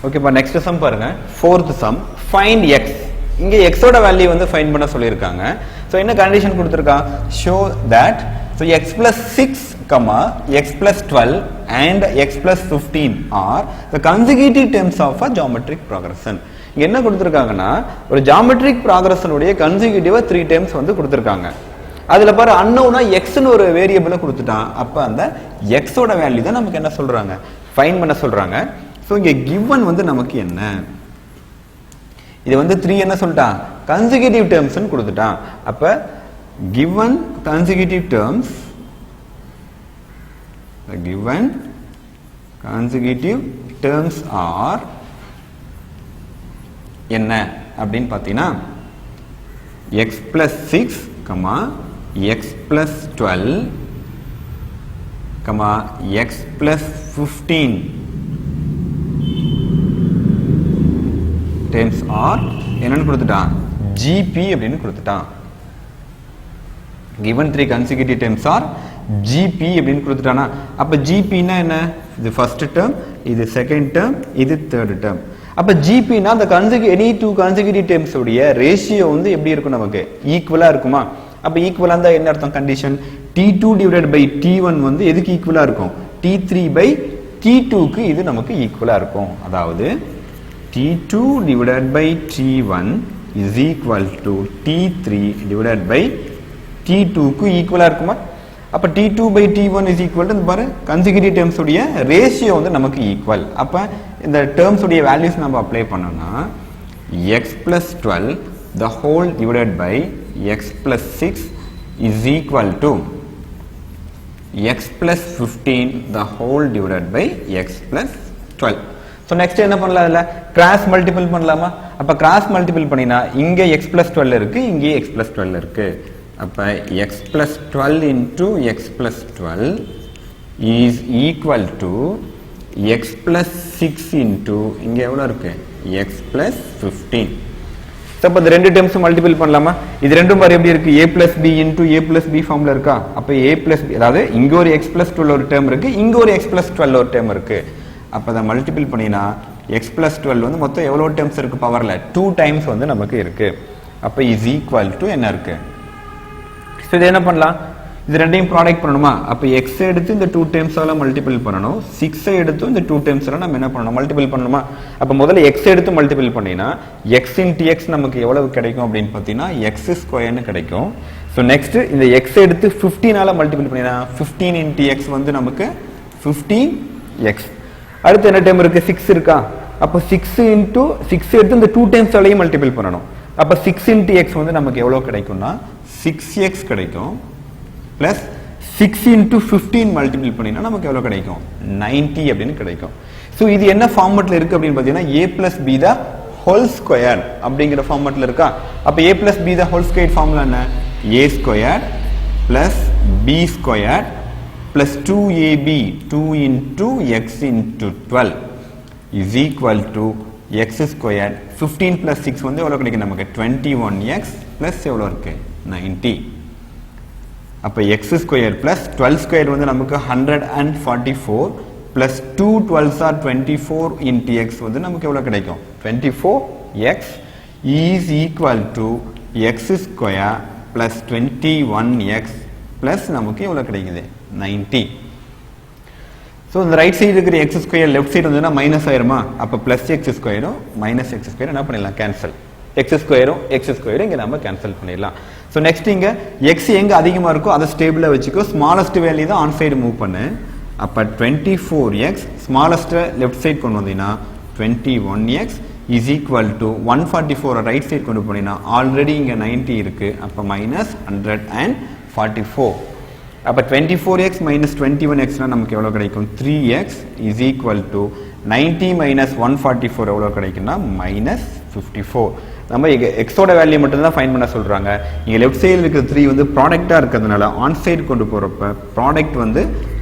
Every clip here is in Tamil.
ஓகேப்பா, நெக்ஸ்ட் சம் பாருங்க. Fourth some, find x. இங்க x ஓட வேல்யூ வந்து ஃபைண்ட் பண்ண சொல்லியிருக்காங்க. ஸோ என்ன கண்டிஷன் கொடுத்துருக்கா? Show that x plus 6, x plus 12 and x plus 15 are the consecutive terms of a geometric progression. இங்க என்ன கொடுத்துருக்காங்கன்னா, ஒரு geometric progression உடைய consecutive 3 terms வந்து கொடுத்துருக்காங்க. அதுல பாரு அன்னோனா எக்ஸ்னு ஒரு வேரியபிளை கொடுத்துட்டான். அப்ப அந்த எக்ஸோட வேல்யூ தான் நமக்கு என்ன சொல்றாங்க? ஃபைண்ட் பண்ண சொல்றாங்க. ஸோ இங்க given வந்து நமக்கு என்ன? இது வந்து 3 என்ன சொல்லிட்டான்? consecutive terms னு கொடுத்துட்டான். அப்ப given consecutive terms, the given consecutive terms are என்ன அப்படின்னு பார்த்தீங்கன்னா x plus 6, x plus 12, x plus 15 terms are என்னன்னு கொடுத்துட்டான்? GP அப்படின்னு கொடுத்துட்டான். given 3 consecutive terms are GP அப்படின்னு கொடுத்துட்டானா? அப்ப GP னா என்ன? இது first term, இது second term, இது third term. அப்ப GP னா the any two consecutive terms உடைய ரேஷியோ வந்து எப்படி இருக்கும்? நமக்கு ஈக்குவலா இருக்குமா? அப்ப ஈக்குவலா இருந்தா என்ன அர்த்தம்? Condition T2 divided by T1 வந்து எதுக்கு ஈக்குவலா இருக்கும்? T3 by T2 க்கு இது நமக்கு ஈக்குவலா இருக்கும். அதாவது T2 divided by T1 is equal to T3 divided by T2 க்கு ஈக்குவலா இருக்குமா? அப்ப T2 by T1 is equal to பாரு consecutive terms உடைய ரேஷியோ வந்து நமக்கு ஈக்குவல். அப்ப இந்த terms உடைய values நம்ம அப்ளை பண்ணோம்னா x plus 12 the whole divided by x plus 6 is equal to x plus 15 the whole divided by x plus 12. So next என்ன பண்ணலாம்? அதுல cross multiple பண்ணலாமா? அப்ப cross multiple பண்ணினா இங்க x plus 12 இருக்கு, இங்க x plus 12 இருக்கு. அப்ப x plus 12 into x plus 12 is equal to x plus 6 into இங்க எவ்வளவு இருக்கு? x plus 15. அப்ப இந்த ரெண்டு டேர்ம்ஸ் மல்டிபிள் பண்ணலாமா? இது ரெண்டும் பாரு எப்படி இருக்கு? a plus b into a plus b ஃபார்ம்ல இருக்கா? அப்ப a plus b, அதாவது இங்க ஒரு x plus 12 ஒரு டேர்ம் இருக்கு, இங்க ஒரு x plus 12 ஒரு டேர்ம் இருக்கு. அப்ப அத மல்டிபிள் பண்ணினா x plus 12 வந்து மொத்தம் எவ்வளவு டேர்ம்ஸ் இருக்கு? பவர்ல 2 டைம்ஸ் வந்து நமக்கு இருக்கு. அப்ப is equal to என்ன இருக்கு? சோ இது என்ன பண்ணலாம்? இது ரெண்டையும் ப்ராடக்ட் பண்ணணுமா? அப்ப x எடுத்து இந்த 2 டைம்ஸால மல்டிபிள் பண்ணனும், 6 எடுத்து இந்த 2 டைம்ஸால நம்ம என்ன பண்ணனும்? மல்டிபிள் பண்ணணுமா? அப்ப முதல்ல x எடுத்து மல்டிபிள் பண்ணினா x into x நமக்கு எவ்வளவு கிடைக்கும் அப்படினு பார்த்தீனா x ஸ்கொயர்னு கிடைக்கும். சோ நெக்ஸ்ட் இந்த x எடுத்து 15 ஆல மல்டிபிள் பண்ணினா 15 into x வந்து நமக்கு 15x. அடுத்து என்ன டைம் இருக்கு? 6 இருக்கா? அப்ப 6 into 6 எடுத்து இந்த 2 டைம்ஸாலயே மல்டிபிள் பண்ணனும். அப்ப 6 into x வந்து நமக்கு எவ்வளவு கிடைக்கும்னா 6x கிடைக்கும். plus 6 into 15 மல்டிபிள் பண்ணினா நமக்கு எவ்வளவு கிடைக்கும்? 90 அப்படின்னு கிடைக்கும். சோ இது என்ன ஃபார்மட்ல இருக்கு அப்படினு பார்த்தீங்கன்னா a plus b the whole square அப்படிங்கற ஃபார்மட்ல இருக்கா? அப்ப a plus b the whole square formula என்ன? a squared plus b squared plus 2ab 2 into x into 12 is equal to x squared. 15 plus 6 வந்து எவ்வளவு கிடைக்கும் நமக்கு? 21x plus எவ்வளவு இருக்கு? 90. அப்ப x square plus 12 square வந்து நமக்கு 144 plus 2 12s are 24 into x வந்து நமக்கு எவ்வளவு கிடைக்கும்? 24x is equal to x square plus 21x plus நமக்கு எவ்வளவு கிடைக்குது? 90. சோ இந்த ரைட் சைடு இருக்கிற x ஸ்கொயர் லெஃப்ட் சைடு வந்துனா மைனஸ் ஆயிருமா? அப்ப பிளஸ் x ஸ்கொயரும் மைனஸ் x ஸ்கொயரும் என்ன பண்ணிடலாம்? கேன்சல். x ஸ்கொயரும் இங்க நம்ம கேன்சல் பண்ணிடலாம். சோ நெக்ஸ்ட் இங்க x எங்க அதிகமா இருக்கோ அதை ஸ்டேபிளா வெச்சுக்கோ. ஸ்மாலஸ்ட் வேல்யூ தான் ஆன் சைடு மூவ் பண்ணு. அப்ப 24x ஸ்மாலஸ்ட் லெஃப்ட் சைடு கொண்டு வந்தீனா 21x is equal to 144 right side கொண்டு போனீனா ஆல்ரெடி இங்க 90 இருக்கு. அப்ப மைனஸ் 144. அப்ப 24x minus 21x னா நமக்கு எவ்வளவு கிடைக்கும்? 3x is equal to 90 minus 144 எவ்வளவு கிடைக்கும்னா minus 54. நம்ம x ஓட வேல்யூ மட்டும் தான் ஃபைண்ட் பண்ண சொல்றாங்க. இங்க லெஃப்ட் சைடுல இருக்கிற 3 வந்து ப்ராடக்ட்டா இருக்கிறதுனால ஆன் சைடு கொண்டு போறப்ப ப்ராடக்ட் வந்து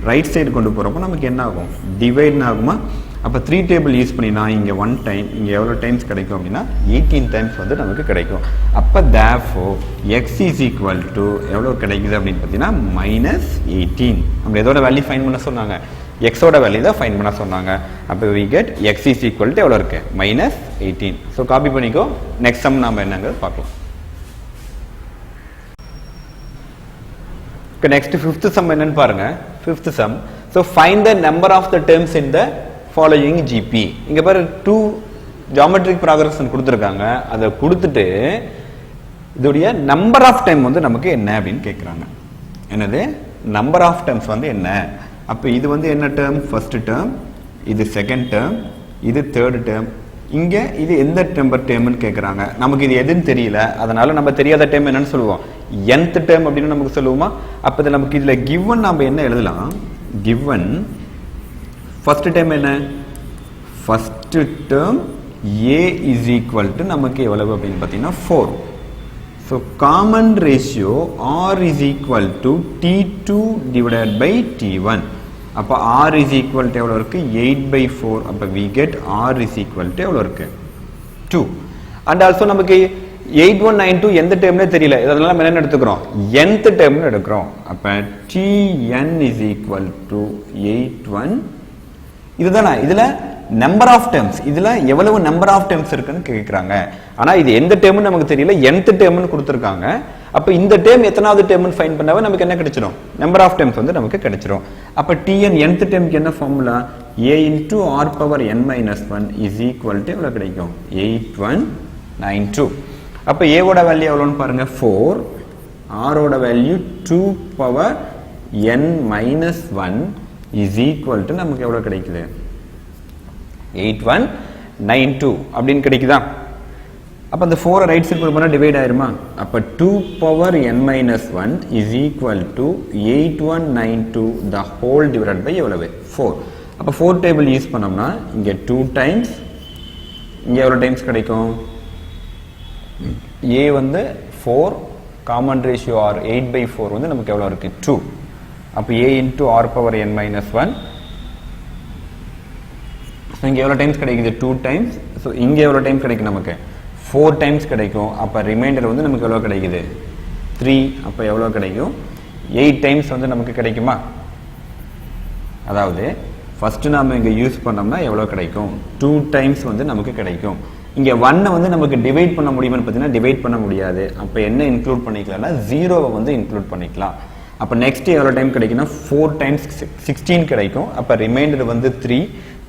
ரைட் சைடு கொண்டு போறப்ப நமக்கு என்ன ஆகும்? டிவைட் ஆகுமா? அப்ப 3 டேபிள் யூஸ் பண்ணினா இங்க 1 டைம், இங்க எவ்வளவு டைம்ஸ் கிடைக்கும் அப்படினா 18 டைம்ஸ் வந்து நமக்கு கிடைக்கும். அப்ப therefore x is equal to எவ்வளவு கிடைக்குது அப்படினு பார்த்தீங்கன்னா -18. நம்ம எதோட வேல்யூ ஃபைண்ட் பண்ண சொன்னாங்க? x ஓட வேல்யூ தான் ஃபைண்ட் பண்ண சொன்னாங்க. அப்போ we get x is equal to எவ்வளோ இருக்கு -18. ஸோ காப்பி பண்ணிக்கோ. நெக்ஸ்ட் சம் நாம என்னங்கிறது பார்க்கலாம். நெக்ஸ்ட் ஃபிஃப்த் சம் என்னன்னு பாருங்க. Fifth sum. So find the number of the terms in the following GP. இங்க பாரு 2 ஜியோமெட்ரிக் ப்ராக்ரஷன் கொடுத்துருக்காங்க. அதை கொடுத்துட்டு இதோடைய நம்பர் ஆஃப் டைம் வந்து நமக்கு என்ன அப்படின்னு கேட்குறாங்க. என்னது நம்பர் ஆஃப் டேர்ம்ஸ் வந்து என்ன? அப்போ இது வந்து என்ன டேர்ம்? ஃபர்ஸ்ட் டேர்ம், இது செகண்ட் டேர்ம், இது தேர்ட் டேர்ம். இங்கே இது எந்த நம்பர் டேர்ம்னு கேட்குறாங்க. நமக்கு இது எதுன்னு தெரியல, அதனால நம்ம தெரியாத டேர்ம் என்னன்னு சொல்லுவோம்? nth டேர்ம் அப்படின்னு நமக்கு சொல்லுவோமா? அப்போ இதில் நமக்கு இதில் கிவன் நம்ம என்ன எழுதலாம்? கிவன் ஃபர்ஸ்ட் டேர்ம் என்ன? First term a is equal to நமக்கு எவ்வளவு அப்படின்னு பார்த்தீங்கன்னா 4. So common ratio r is equal to t2 divided by t1. அப்போ r is equal to எவ்வளவு இருக்கு? 8/4. அப்போ we get r is equal to எவ்வளவு இருக்கு? 2. and also நமக்கு 8192 எந்த டேர்ம்னே தெரியல, இதெல்லாம் நம்ம என்ன எடுத்துக்கிறோம்? nth டேர்ம்னு எடுக்கிறோம். அப்போ tn is equal to 81. இதுதானே இதுல நம்பர் ஆஃப் டேர்ம்ஸ். இதுல எவ்வளவு நம்பர் ஆஃப் டேர்ம்ஸ் இருக்குன்னு கேக்குறாங்க. ஆனா இது எந்த டேர்ம்னு நமக்கு தெரியல, nth டேர்ம்னு கொடுத்திருக்காங்க. அப்ப இந்த டேர்ம் எத்தனாவது டேர்ம்னு ஃபைண்ட் பண்ணாவே நமக்கு என்ன கிடைச்சிரும்? நம்பர் ஆஃப் டேர்ம்ஸ் வந்து நமக்கு கிடைச்சிரும். அப்ப tn nth டேர்ம்க்கு என்ன formula? a into r power n minus 1 is equal to எவ்வளவு கிடைக்கும்? 8192. அப்ப a ஓட வேல்யூ எவ்வளவுன்னு பாருங்க 4, r ஓட value 2 power n minus 1 is equal to நமக்கு எவ்வளவு கிடைக்குது? 8192 அப்படின்னு கிடைக்குதா? அப்ப அந்த 4 ரைட் சைடு கொண்டு போனா டிவைட் ஆயிருமா? அப்ப 2 power n minus 1 is equal to 8192 the whole divided by எவ்வளவு? 4. அப்ப 4 டேபிள் யூஸ் பண்ணோம்னா இங்க 2 டைம்ஸ், இங்க எவ்வளவு டைம்ஸ் கிடைக்கும்? a வந்து 4, காமன் ரேஷியோ r 8/4 வந்து நமக்கு எவ்வளவு இருக்கு? 2. அப்ப a into r power n minus 1. So இங்கே எவ்வளோ டைம்ஸ் கிடைக்குது? 2 டைம்ஸ். ஸோ இங்கே எவ்வளோ டைம்ஸ் கிடைக்கும்? நமக்கு 4 டைம்ஸ் கிடைக்கும். அப்போ ரிமைண்டர் வந்து நமக்கு எவ்வளோ கிடைக்குது? 3. அப்போ எவ்வளோ கிடைக்கும்? 8 டைம்ஸ் வந்து நமக்கு கிடைக்குமா? அதாவது ஃபர்ஸ்ட் நாம இங்கே யூஸ் பண்ணோம்னா எவ்வளோ கிடைக்கும்? 2 டைம்ஸ் வந்து நமக்கு கிடைக்கும். இங்கே 1 வந்து நமக்கு டிவைட் பண்ண முடியுமான்னு பார்த்தீங்கன்னா டிவைட் பண்ண முடியாது. அப்போ என்ன இன்க்ளூட் பண்ணிக்கலாம்னா 0வை வந்து இன்க்ளூட் பண்ணிக்கலாம். அப்போ நெக்ஸ்ட் எவ்வளோ டைம் கிடைக்குன்னா 4 டைம்ஸ் 16 கிடைக்கும். அப்போ ரிமைண்டர் வந்து 3.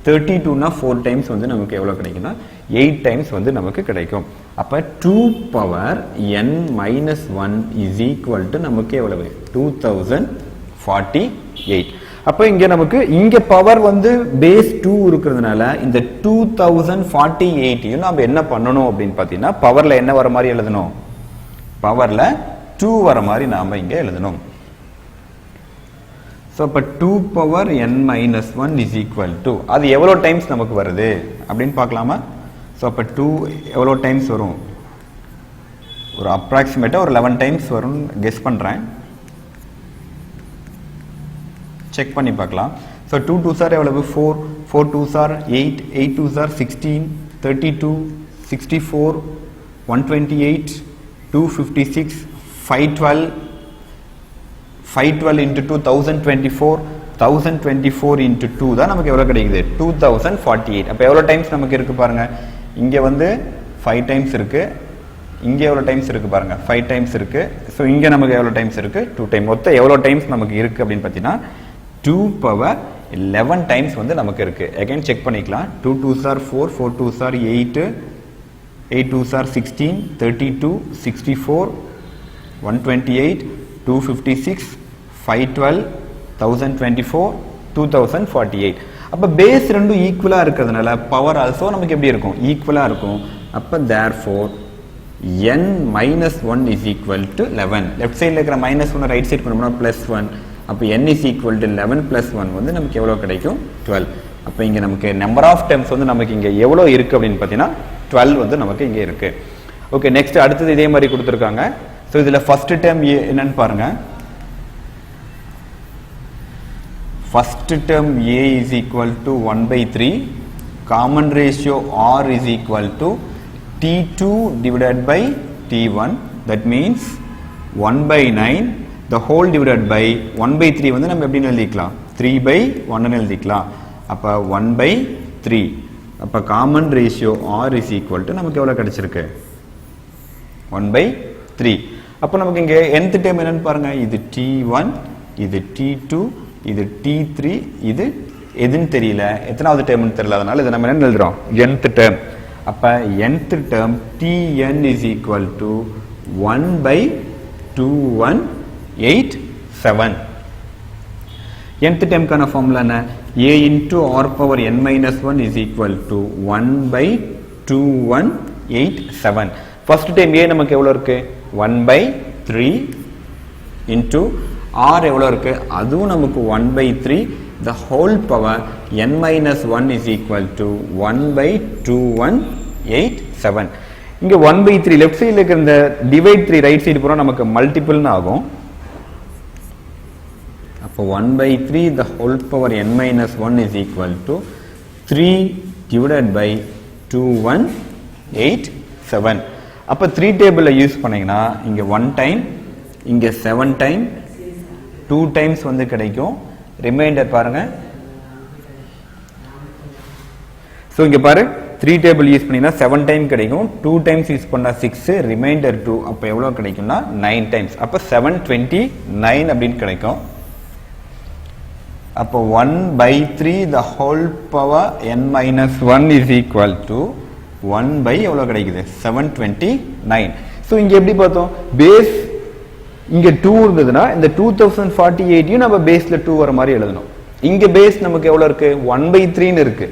32னா 4 டைம்ஸ் வந்து நமக்கு எவ்வளவு கிடைக்கும்னா 8 டைம்ஸ் வந்து நமக்கு கிடைக்கும். அப்ப 2 power n minus 1 is equal to நமக்கு எவ்வளவு? 2048. அப்ப இங்க நமக்கு இங்க பவர் வந்து பேஸ் 2 இருக்கிறதுனால இந்த 2048 நாம என்ன பண்ணணும் அப்படின்னு பாத்தீங்கன்னா பவர்ல என்ன வர மாதிரி எழுதணும்? பவர்ல 2 வர மாதிரி நாம இங்க எழுதணும். ஸோ அப்போ 2 power n minus 1 is equal to அது எவ்வளோ டைம்ஸ் நமக்கு வருது அப்படின்னு பார்க்கலாமா? ஸோ அப்போ 2 எவ்வளோ டைம்ஸ் வரும்? ஒரு அப்ராக்சிமேட்டாக ஒரு 11 டைம்ஸ் வரும்னு கெஸ் பண்ணுறேன். செக் பண்ணி பார்க்கலாம். ஸோ 2 2s are எவ்வளவு? 4, 4 2s are 8, 8 2s are 16, 32, 64, 128, 256, 512, 512 into 2 1024, 1024 into 2 தான் நமக்கு எவ்வளவு கிடைக்குது? 2048. அப்ப எவ்வளவு டைம்ஸ் நமக்கு இருக்கு பாருங்க. இங்க வந்து 5 டைம்ஸ் இருக்கு, இங்க எவ்வளவு டைம்ஸ் இருக்கு பாருங்க 5 டைம்ஸ் இருக்கு. சோ இங்க நமக்கு எவ்வளவு டைம்ஸ் இருக்கு? 2 டைம். மொத்தம் எவ்வளவு டைம்ஸ் நமக்கு இருக்கு அப்படின்னு பார்த்தீங்கன்னா 2 power 11 டைம்ஸ் வந்து நமக்கு இருக்கு. அகைன் செக் பண்ணிக்கலாம். 2 2s are 4, 4 2s are 8, 8 2s are 16, 32, 64, 128, 256, 512, 1024, 2048. அப்ப பேஸ் ரெண்டும் ஈக்குவலா இருக்கிறதுனால பவர் ஆல்சோ நமக்கு எப்படி இருக்கும்? ஈக்குவலா இருக்கும். அப்ப therefore n minus 1 is equal to 11. Left சைடுல இருக்கிற -1 ரைட் சைடு கொண்டு போனா +1. அப்ப n is equal to 11 plus 1 வந்து நமக்கு எவ்வளவு கிடைக்கும்? 12. அப்ப இங்க நமக்கு நம்பர் ஆஃப் டேர்ம்ஸ் வந்து நமக்கு இங்க எவ்வளவு இருக்கு அப்படின்னு பார்த்தீங்கன்னா 12 வந்து நமக்கு இங்க இருக்கு. ஓகே, நெக்ஸ்ட் அடுத்தது இதே மாதிரி கொடுத்திருக்காங்க. சோ இதுல ஃபர்ஸ்ட் டேர்ம் என்னன்னு பாருங்க. First term a is equal to 1/3, common ratio r is equal to t2 divided by t1, that means 1/9 the whole divided by 1/3 வந்து நம்ம எப்படி எழுதிக்கலாம்? 3/1 எழுதிக்கலாம். அப்ப 1/3. அப்ப common ratio R is equal to நமக்கு எவ்வளவு கிடைச்சிருக்கு 1/3. அப்ப நமக்கு இங்க nth டேர்ம் என்னன்னு பாருங்க. இது T1, இது T2, இது T3, இது எதுன்னு தெரியல, எத்தனாவது டேர்ம்னு தெரியல, அதனால இதை நம்ம என்ன எழுதுறோம் nth டேர்ம். அப்ப nth term Tn is equal to 1/2187. nth டேர்ம்கான ஃபார்முலா என்ன? a into r power n minus 1 is equal to 1/2187. First time a நமக்கு எவ்வளவு இருக்கு 1/3 into r எவ்வளவு இருக்கு, அதுவும் நமக்கு 1/3. the whole power n minus 1 is equal to 1/2187. இங்க 1/3 லெஃப்ட் சைடுல இருக்கிற இந்த டிவைட் 3 ரைட் சைடு போனா நமக்கு மல்டிபிள்னு ஆகும். அப்போ 1/3 the whole power n minus 1 is equal to 3 divided by 2187. அப்ப 3 டேபிள்ல யூஸ் பண்ணீங்கன்னா இங்க 1 டைம், இங்க 7 டைம், 2 டைம்ஸ் வந்து கிடைக்கும். ரிமைண்டர் பாருங்க. சோ இங்க பாரு 3 டேபிள் யூஸ் பண்ணீங்கன்னா 7 டைம் கிடைக்கும், 2 டைம்ஸ் யூஸ் பண்ணா 6, ரிமைண்டர் 2. அப்ப எவ்வளவு கிடைக்கும்னா 9 டைம்ஸ். அப்ப 729 அப்படினு கிடைக்கும். அப்ப 1/3 the whole power n minus 1 is equal to 1 by எவ்வளவு கிடைக்குது 729. சோ இங்க எப்படி பார்த்தோம், பேஸ் இங்க 2 இருந்ததுன்னா இந்த 2048 நம்ம பேஸ்ல 2 வர மாதிரி எழுதணும். இங்க பேஸ் நமக்கு எவ்வளவு இருக்கு 1/3 ன்னு இருக்கு.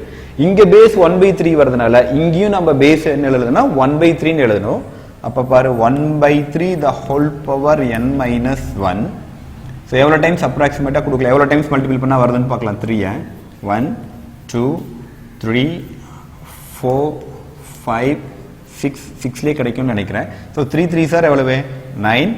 இங்க பேஸ் 1/3 வரதுனால இங்கேயும் நம்ம பேஸ் என்ன எழுதணும்னா 1/3 ன்னு எழுதணும். அப்ப பாரு 1/3 the whole power n minus 1. So எவ்வளவு டைம்ஸ் அப்ராக்ஸிமேட்டா கொடுக்கல, எவ்வளவு டைம்ஸ் மல்டிபிள் பண்ணா வருதுன்னு பார்க்கலாம். 3 1 2 3 4 5 6 6லே கிடைக்கும்னு நினைக்கிறேன். சோ 3 3s are எவ்வளவு 9,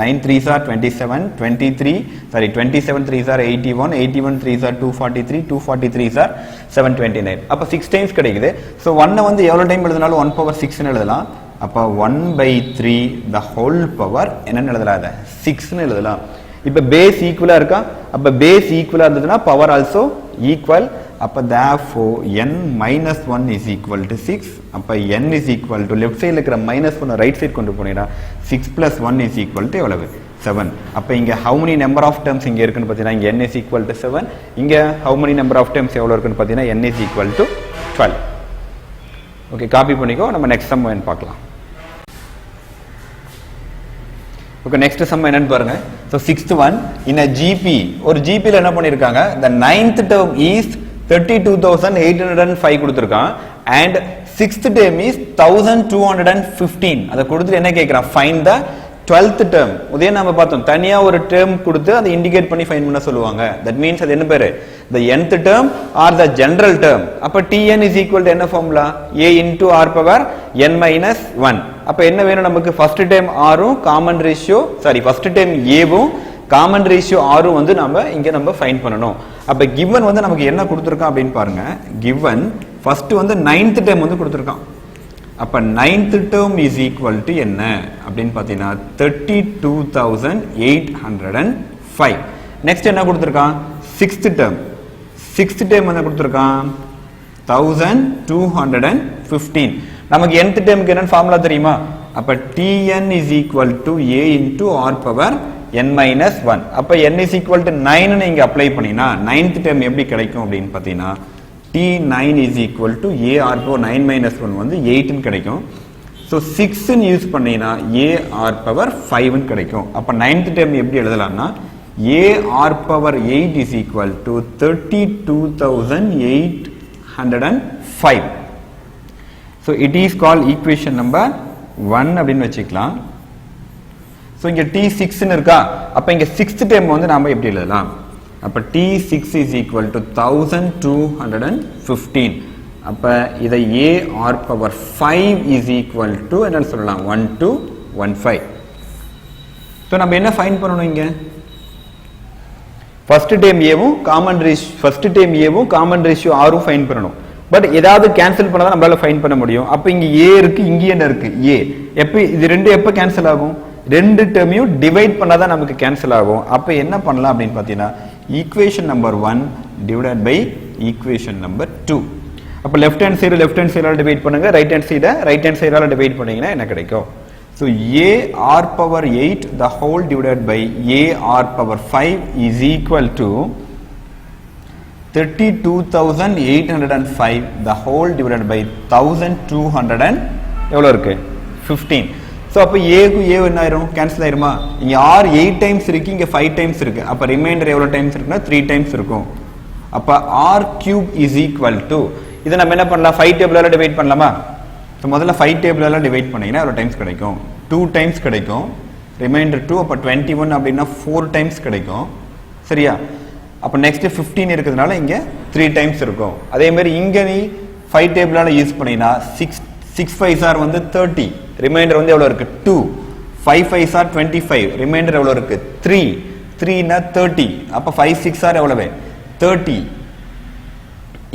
9 3s are 27, 27 3s are 81, 81 3s are 243, 243s are 729. அப்ப 6 டைம்ஸ் கிடைக்குது. சோ 1 வந்து எவ்வளவு டைம் எழுதினாலும் 1 power 6 ன்னு எழுதலாம். அப்ப 1/3 the whole power என்னன்னு எழுதலாம் 6 ன்னு எழுதலாம். இப்ப பேஸ் ஈக்குவலா இருக்கா, அப்ப பேஸ் ஈக்குவலா இருந்ததுன்னா பவர் ஆல்சோ ஈக்குவல். அப்ப therefore n minus 1 is equal to 6. அப்ப n is equal to left சைடுல இருக்கிற -1 ரைட் சைடு கொண்டு போனீங்கன்னா 6 plus 1 is equal to எவ்வளவு 7. அப்ப இங்க how many number of terms இங்க இருக்குன்னு பாத்தீங்கன்னா இங்க n is equal to 7. இங்க how many number of terms எவ்வளவு இருக்குன்னு பாத்தீங்கன்னா n is equal to 12. Okay, copy பண்ணிக்கோ. நம்ம நெக்ஸ்ட் சம் என்ன பார்க்கலாம். ஓகே, நெக்ஸ்ட் சம் என்னன்னு பாருங்க. So 6th one in a GP, ஒரு GP ல என்ன பண்ணிருக்காங்க, the 9th term is 32,805 கொடுத்திருக்கான் and 6th term is 1215. அத கொடுத்துட்டு என்ன கேக்குறான், find the 12th term. உதே நாம பார்த்தோம், தனியா ஒரு டேர்ம் கொடுத்து அதை இண்டிகேட் பண்ணி ஃபைண்ட் பண்ண சொல்லுவாங்க. that means அது என்ன பேரு, the nth term or the general term. அப்ப Tn is equal to என்ன formula, a into r power n minus 1. அப்ப என்ன வேணும் நமக்கு, first time r um common ratio, first time a um common ratio r உம் வந்து இங்க நம்ம ஃபைண்ட் பண்ணனும். அப்ப given வந்து நமக்கு என்ன கொடுத்திருக்கான் அப்படினு பாருங்க. given ஃபர்ஸ்ட் வந்து 9th டேர்ம் வந்து கொடுத்திருக்கான். அப்ப 9th term is equal to என்ன அப்படினு பாத்தீங்கன்னா 32,805. நெக்ஸ்ட் என்ன கொடுத்திருக்கான், 6th term என்ன கொடுத்திருக்கான் 1215. நமக்கு nth டேர்முக்கு என்ன ஃபார்முலா தெரியுமா, அப்ப Tn is equal to a into r power n minus 1. அப்ப n is equal to 9 ன்னு இங்க அப்ளை பண்ணினா 9th term எப்படி கிடைக்கும் அப்படினு பாத்தீங்கன்னா T9 is equal to a r power 9 minus 1 வந்து 8 ன்னு கிடைக்கும். சோ 6 ன்னு யூஸ் பண்ணினா a r power 5 ன்னு கிடைக்கும். அப்ப 9th term எப்படி எழுதலாம்னா a r power 8 is equal to 32,805. so it is called equation number 1 அப்படினு வெச்சுக்கலாம். சோ இங்க T6 ன்னு இருக்கா, அப்ப இங்க 6th term வந்து நாம எப்படி எழுதலாம், அப்ப T6 is equal to 1215. அப்ப இதை a r power 5 is equal to என்ன சொல்லலாம் 1215. சோ நம்ம என்ன ஃபைண்ட் பண்ணனும், இங்க ஃபர்ஸ்ட் டைம் a வும் காமன் ரேஷியோ r உம் ஃபைண்ட் பண்ணனும். பட் ஏதாவது கேன்சல் பண்ணா நம்மளால ஃபைண்ட் பண்ண முடியும். அப்ப இங்க a இருக்கு, இங்க என்ன இருக்கு a. எப்ப இது ரெண்டு எப்ப கேன்சல் ஆகும், ரெண்டு டேர்மையும் டிவைட் பண்ணாதான் நமக்கு கேன்சல் ஆகும். அப்ப என்ன பண்ணலாம் அப்படின்னு பார்த்தீங்கன்னா equation number 1 divided by equation number 2. அப்ப லெஃப்ட் ஹேண்ட் சைடால டிவைட் பண்ணுங்க, ரைட் ஹேண்ட் சைடால டிவைட் பண்ணீங்கன்னா என்ன கிடைக்கும்? So a r power 8 the whole divided by a r power 5 is equal to 32,805 the whole divided by 1200 and எவ்வளவு இருக்கு 15. சோ அப்ப a க்கு a என்ன ஆயிரும்? கேன்சல் ஆயிருமா? இங்க r 8 டைம்ஸ் இருக்கு, இங்க 5 டைம்ஸ் இருக்கு. அப்ப ரிமைண்டர் எவ்வளவு டைம்ஸ் இருக்குன்னா 3 டைம்ஸ் இருக்கும். அப்ப r cube is equal to இத நம்ம என்ன பண்ணலாம்? 5 டேபிளால டிவைட் பண்ணலாமா? சோ முதல்ல 5 டேபிளால டிவைட் பண்ணீங்கன்னா எவ்வளவு டைம்ஸ் கிடைக்கும்? 2 டைம்ஸ் கிடைக்கும். ரிமைண்டர் 2 அப்ப 21 அப்படினா 4 டைம்ஸ் கிடைக்கும். சரியா? அப்ப நெக்ஸ்ட் 15 இருக்குதுனால இங்க 3 டைம்ஸ் இருக்கும். அதே மாதிரி இங்க நீ 5 டேபிளால யூஸ் பண்ணினா 6 5s are வந்து 30. ரிமைண்டர் வந்து எவ்வளவு இருக்கு? 2. 5 5s are 25. ரிமைண்டர் எவ்வளவு இருக்கு? 3. 3 னா 30. அப்ப 5 6 are எவ்வளவு? 30.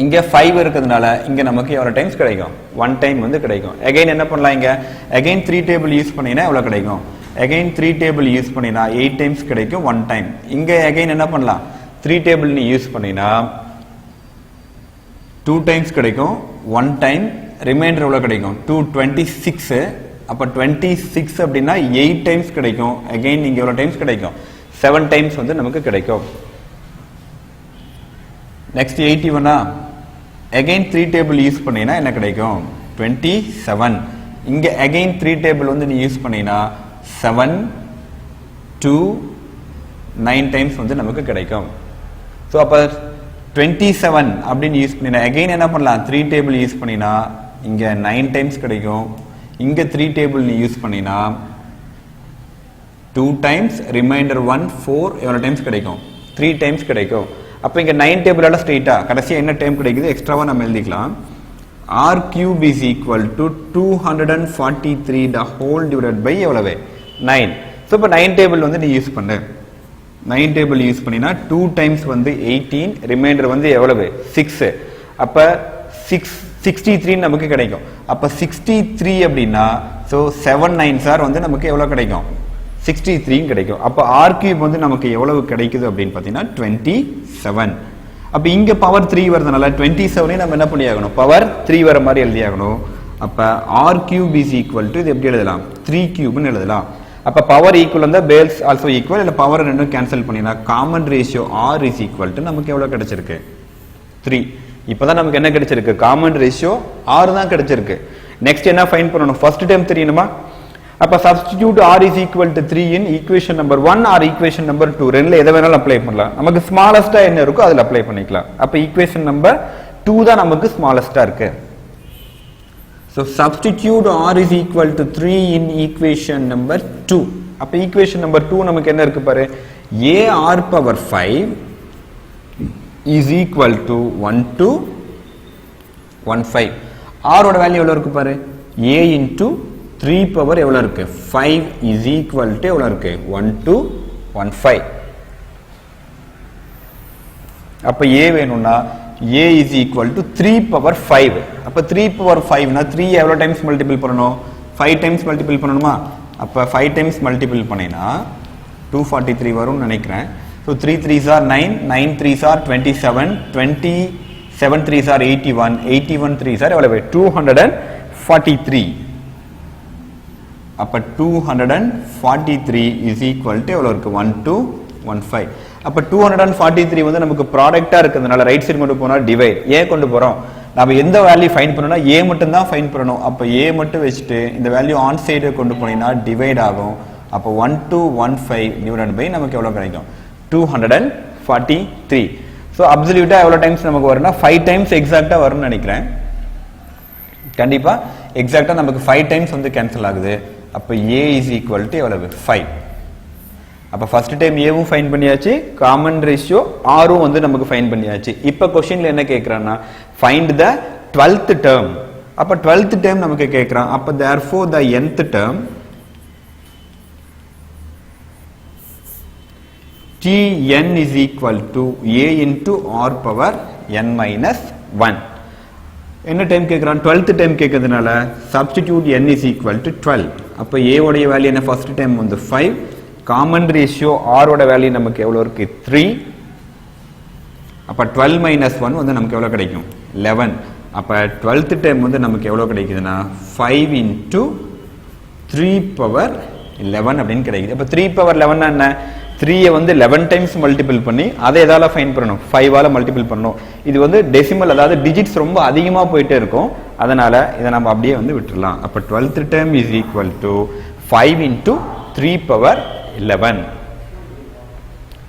இங்க 5 இருக்குதுனால இங்க நமக்கு எவ்வளவு டைம்ஸ் கிடைக்கும்? 1 டைம் வந்து கிடைக்கும். அகைன் என்ன பண்ணலாம்? இங்க அகைன் 3 டேபிள் யூஸ் பண்ணினா எவ்வளவு கிடைக்கும்? அகைன் 3 டேபிள் யூஸ் பண்ணினா 8 டைம்ஸ் கிடைக்கும், 1 டைம். இங்க அகைன் என்ன பண்ணலாம்? 3 டேபிள் நீ யூஸ் பண்ணினா 2 டைம்ஸ் கிடைக்கும், 1 டைம். ரிமைண்டர் எவ்வளவு கிடைக்கும்? 226. அப்ப 26 அப்படினா 8 டைம்ஸ் கிடைக்கும். அகைன் இங்க எவ்வளவு டைம்ஸ் கிடைக்கும்? 7 டைம்ஸ் வந்து நமக்கு கிடைக்கும். நெக்ஸ்ட் 81 அகைன் 3 டேபிள் யூஸ் பண்ணினா என்ன கிடைக்கும்? 27. இங்க அகைன் 3 டேபிள் வந்து நீ யூஸ் பண்ணினா 7 2 9 டைம்ஸ் வந்து நமக்கு கிடைக்கும். சோ அப்ப 27 அப்படின்னு யூஸ் பண்ணினா அகைன் என்ன பண்ணலாம்? 3 டேபிள் யூஸ் பண்ணினா இங்க 9 டைம்ஸ் கிடைக்கும். இங்க 3 டேபிள் நீ யூஸ் பண்ணினா 2 டைம்ஸ், ரிமைண்டர் 1 4 எவ்வளவு டைம்ஸ் கிடைக்கும்? 3 டைம்ஸ் கிடைக்கும். அப்ப இங்க 9 டேபிளால ஸ்ட்ரைட்டா கடைசியா என்ன டைம் கிடைக்குது? எக்ஸ்ட்ராவா நம்ம எழுதிக்கலாம். r cube is equal to 243 the whole divided by எவ்வளவு? 9. சோ இப்ப 9 டேபிள் வந்து நீ யூஸ் பண்ணு. 9 டேபிள் யூஸ் பண்ணினா 2 டைம்ஸ் வந்து 18, ரிமைண்டர் வந்து எவ்வளவு? 6. அப்ப 63 நமக்கு கிடைக்கும். அப்ப 63 அப்படினா சோ 7 9s are வந்து நமக்கு எவ்வளவு கிடைக்கும்? 63 கிடைக்கும். அப்ப r cube வந்து நமக்கு எவ்வளவு கிடைக்குது அப்படினு பாத்தீங்கன்னா 27. அப்ப இங்க பவர் 3 வரதுனால 27 நம்ம என்ன பண்ணியாகணும்? பவர் 3 வர மாதிரி எழுதியாகணும். அப்ப r cube is equal to இது எப்படி எழுதலாம்? 3 cube ன்னு எழுதலாம். அப்ப பவர் ஈக்குவல் இருந்தா பேஸ் ஆல்சோ ஈக்குவல், இல்ல பவர் ரெண்டும் கேன்சல் பண்ணினா common ratio r is equal to நமக்கு எவ்வளவு கிடைச்சிருக்கு? 3. இப்பதான் நமக்கு என்ன கிடைச்சிருக்கு? காமன் ரேஷியோ r தான் கிடைச்சிருக்கு. நெக்ஸ்ட் என்ன ஃபைண்ட் பண்ணனும்? ஃபர்ஸ்ட் டைம் தெரியணுமா? அப்ப substitute r is equal to 3 in equation number 1 or equation number 2 ரெண்டுல எதை வேணாலும் அப்ளை பண்ணலாம். நமக்கு ஸ்மாலஸ்டா என்ன இருக்கோ அதுல அப்ளை பண்ணிக்கலாம். அப்ப ஈக்குவேஷன் நம்பர் 2 தான் நமக்கு ஸ்மாலஸ்டா இருக்கு. So substitute r is equal to 3 in equation number 2. அப்ப equation number 2 நமக்கு என்ன இருக்கு பாரு? a r power 5 is equal to 1 to 1 5. r ஓட வேல்யூ எவ்வளவு இருக்கு பாரு? a into 3 power எவ்வளவு இருக்கு? 5 is equal to எவ்வளவு இருக்கு? 1 to 1 5. அப்ப a வேணும்னா a is equal to 3 power 5. அப்ப 3 power 5 னா 3 எவ்வளவு டைம்ஸ் மல்டிபிள் பண்ணனும்? 5 டைம்ஸ் மல்டிபிள் பண்ணனுமா? அப்ப 5 டைம்ஸ் மல்டிபிள் பண்ணினா 243 வரும்னு நினைக்கிறேன். So 3 3s are 9, 9 3s are 27, 27 3s are 81, 81 3s are எவ்வளவு? 243. அப்ப 243 is equal to எவ்வளவு இருக்கு? 1 to 1 5. அப்ப 243 வந்து நமக்கு ப்ராடக்ட்டா இருக்குதுனால ரைட் சைடு கொண்டு போனா டிவைட். ஏன் கொண்டு போறோம்? நாம எந்த வேல்யூ ஃபைண்ட் பண்ணனும்னா a மட்டும் தான் ஃபைண்ட் பண்ணனும். அப்ப a மட்டும் வெச்சிட்டு இந்த வேல்யூ ஆன் சைடு கொண்டு போனினா டிவைட் ஆகும். அப்ப 1 to 1 5 டிவைடட் பை நமக்கு எவ்வளவு கிடைக்கும்? 243. சோ அப்சல்யூட்டா எவ்வளவு டைம்ஸ் நமக்கு வரும்னா 5 டைம்ஸ் எக்ஸாக்ட்டா வரும்னு நினைக்கிறேன். கண்டிப்பா எக்ஸாக்ட்டா நமக்கு 5 டைம்ஸ் வந்து கேன்சல் ஆகுது. அப்ப a is equal to எவ்வளவு? 5. அப்ப ஃபர்ஸ்ட் டைம் a வும் ஃபைண்ட் பண்ணியாச்சு, காமன் ரேஷியோ r வும் வந்து நமக்கு ஃபைண்ட் பண்ணியாச்சு. இப்ப क्वेश्चनல என்ன கேக்குறான்னா find the 12th term. அப்ப 12th term நமக்கு கேக்குறான். அப்ப therefore the nth term tn is equal to a into r power n minus 1. என்ன டைம் கேக்குறான்? 12th டைம் கேக்குறதுனால substitute n is equal to 12. அப்போ a உடைய வேல்யூ என்ன ஃபர்ஸ்ட் டைம் வந்து 5 காமன் ரேஷியோ r ஓட வேல்யூ நமக்கு எவ்வளவு இருக்கு 3 அப்ப 12 minus 1 வந்து நமக்கு எவ்வளவு கிடைக்கும் 11 அப்ப 12th டைம் வந்து நமக்கு எவ்வளவு கிடைக்குதுன்னா 5 into 3 power 11 அப்படினு கிடைக்குது அப்ப 3 power 11 னா என்ன 3 வந்து 11 டைம்ஸ் மல்டிபிள் பண்ணி அதை எதால ஃபைண்ட் பண்ணனும் 5 ஆல மல்டிபிள் பண்ணனும் இது வந்து டெசிமல் அதாவது டிஜிட்ஸ் ரொம்ப அதிகமா போயிட்டே இருக்கும் அதனால இத நம்ம அப்படியே வந்து விட்டுறலாம் அப்ப 12th term is equal to 5 into 3 power 11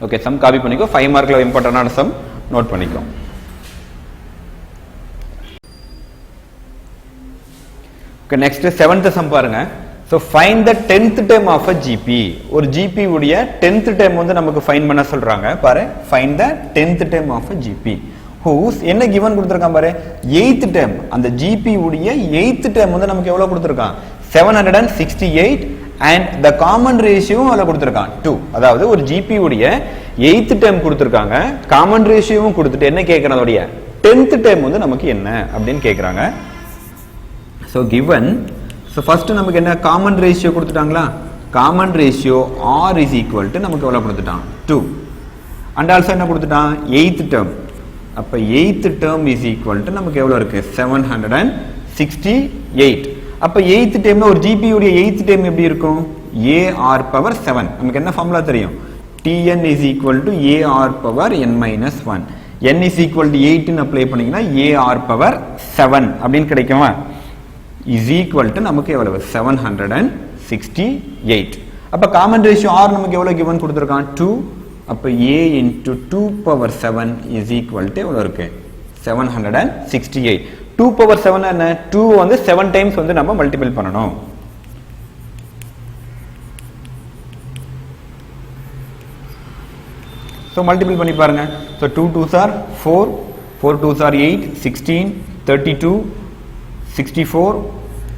okay sum copy பண்ணிக்கோ 5 மார்க்ல இம்பார்ட்டன்ட்டான சம் நோட் பண்ணிக்கோ ஓகே நெக்ஸ்ட் 7th சம் பாருங்க So find the 10th term of a GP. ஒரு GP உடைய 10th term வந்து நமக்கு find பண்ண சொல்றாங்க பாரு find the 10th term of a GP whose என்ன given கொடுத்திருக்கான் பாரு 8th term அந்த GP உடைய 8th term வந்து நமக்கு எவ்வளவு கொடுத்திருக்கான் 768 and the common ratio அல கொடுத்திருக்கான் 2 அதாவது ஒரு GP உடைய 8th term கொடுத்திருக்காங்க common ratioவும் கொடுத்துட்டு என்ன கேக்குறான் அதோட 10th term வந்து நமக்கு என்ன அப்படினு கேக்குறாங்க so given So first நமக்கு என்ன common ratio கொடுத்துட்டாங்களா common ratio r is equal to நமக்கு எவ்வளவு கொடுத்துட்டான் 2 and also என்ன கொடுத்துட்டான் 8th term அப்ப 8th term is equal to நமக்கு எவ்வளவு இருக்கு 768 அப்ப 8th term ஒரு GP உடைய 8th term எப்படி இருக்கும் ar power 7 நமக்கு என்ன ஃபார்முலா தெரியும் tn is equal to ar power n minus 1 n is equal to 8 ன்னு அப்ளை பண்ணீங்கன்னா ar power 7 அப்படினு கிடைக்குமா is equal to நமக்கு எவ்வளவு 768 அப்ப common ratio r நமக்கு எவ்வளவு given கொடுத்திருக்கான் 2 அப்ப a into 2 power 7 is equal to எவ்வளவு இருக்கு 768 2 power 7 என்ன 2 வந்து 7 times வந்து நம்ம மல்டிபிள் பண்ணனும் so மல்டிபிள் பண்ணி பாருங்க so 2 2s are 4 4 2s are 8 16 32 64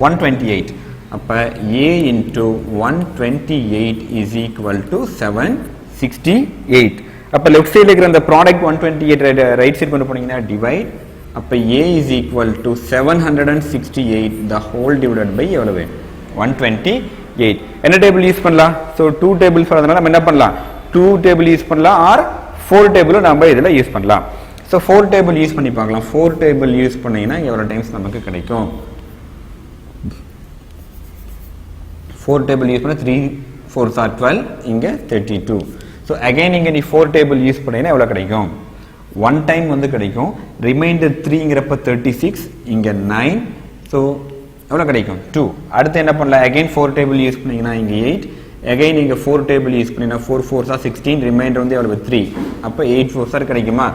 128 அப்ப a into 128 is equal to 768 அப்ப லெஃப்ட் சைடுல இருக்கிற அந்த ப்ராடக்ட் 128 ரைட் சைடு கொண்டு போனீங்கன்னா டிவைட் அப்ப a is equal to 768 the whole divided by எவ்வளவு 128 என்ன டேபிள் யூஸ் பண்ணலாம் சோ 2 டேபிள்ஸ் வரதுனால நம்ம என்ன பண்ணலாம் 2 டேபிள் யூஸ் பண்ணலாம் ஆர் 4 டேபிளும் நம்ம இதல யூஸ் பண்ணலாம் சோ 4 டேபிள் யூஸ் பண்ணி பார்க்கலாம் 4 டேபிள் யூஸ் பண்ணீங்கன்னா எவ்வளவு டைம்ஸ் நமக்கு கிடைக்கும் 4 table use பண்ண 3 4s are 12 இங்க 32 so again இங்க நீ 4 table யூஸ் பண்ணீனா எவ்வளவு கிடைக்கும் 1 time வந்து கிடைக்கும் ரிமைண்டர் 3 ங்கறப்ப 36 இங்க 9 so எவ்வளவு கிடைக்கும் 2 அடுத்து என்ன பண்ணலாம் again 4 table யூஸ் பண்ணீங்கன்னா இங்க 8 again இங்க 4 table யூஸ் பண்ணீனா 4 4s are 16 ரிமைண்டர் வந்து எவ்வளவு 3 அப்ப 8 4s are கிடைக்குமா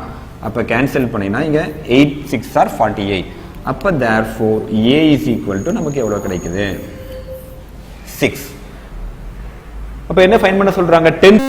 அப்ப கேன்சல் பண்ணீனா இங்க 8 6s are 48 அப்ப therefore a is equal to நமக்கு எவ்வளவு கிடைக்குது 6 அப்ப என்ன ஃபைண்ட் பண்ண சொல்றாங்க 10